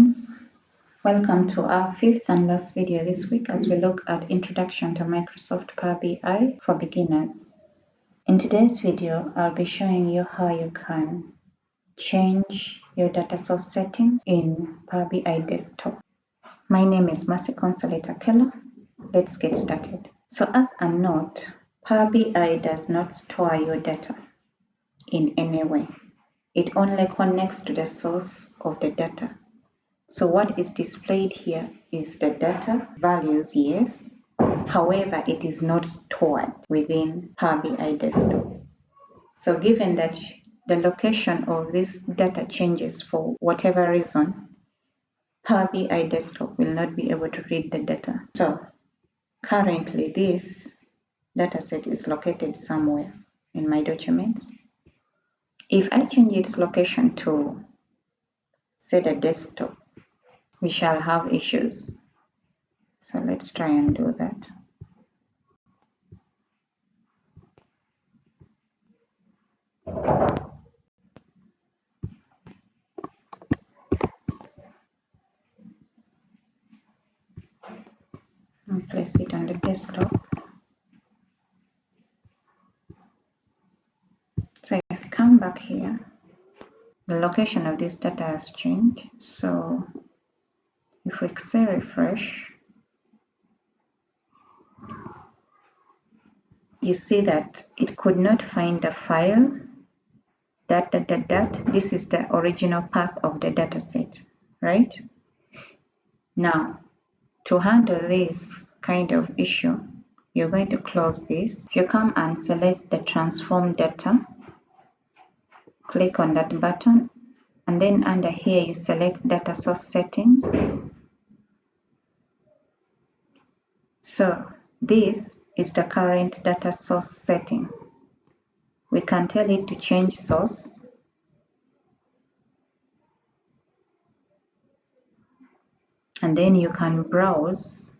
friends, welcome to our fifth and last video this week as we look at Introduction to Microsoft Power BI for Beginners. In today's video, I'll be showing you how you can change your data source settings in Power BI Desktop. My name is Mercy Consolata Keller. Let's get started. So as a note, Power BI does not store your data in any way. It only connects to the source of the data. So what is displayed here is the data values, yes. However, it is not stored within Power BI Desktop. So given that the location of this data changes for whatever reason, Power BI Desktop will not be able to read the data. So currently this data set is located somewhere in my documents. If I change its location to, say, the desktop, we shall have issues. So let's try and do that. I'll place it on the desktop. So if you come back here, the location of this data has changed. So if we say refresh, you see that it could not find the file this is the original path of the data set, right? Now, to handle this kind of issue, you're going to close this. If you come and select the transform data, click on that button, and then under here you select data source settings. So this is the current data source setting. We can tell it to change source. And then you can browse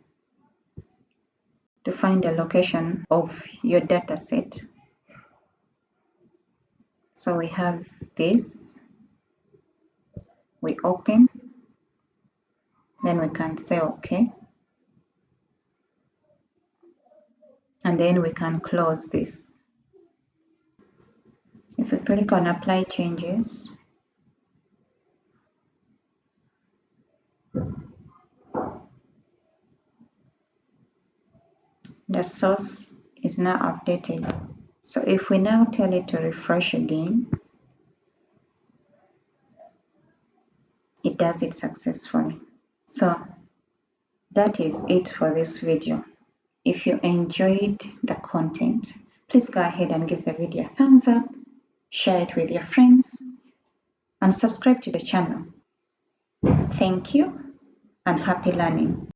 to find the location of your data set. So we have this. We open. Then we can say OK. And then we can close this. If we click on Apply Changes, the source is now updated. So if we now tell it to refresh again, it does it successfully. So that is it for this video. If you enjoyed the content, please go ahead and give the video a thumbs up, share it with your friends, and subscribe to the channel. Thank you and happy learning.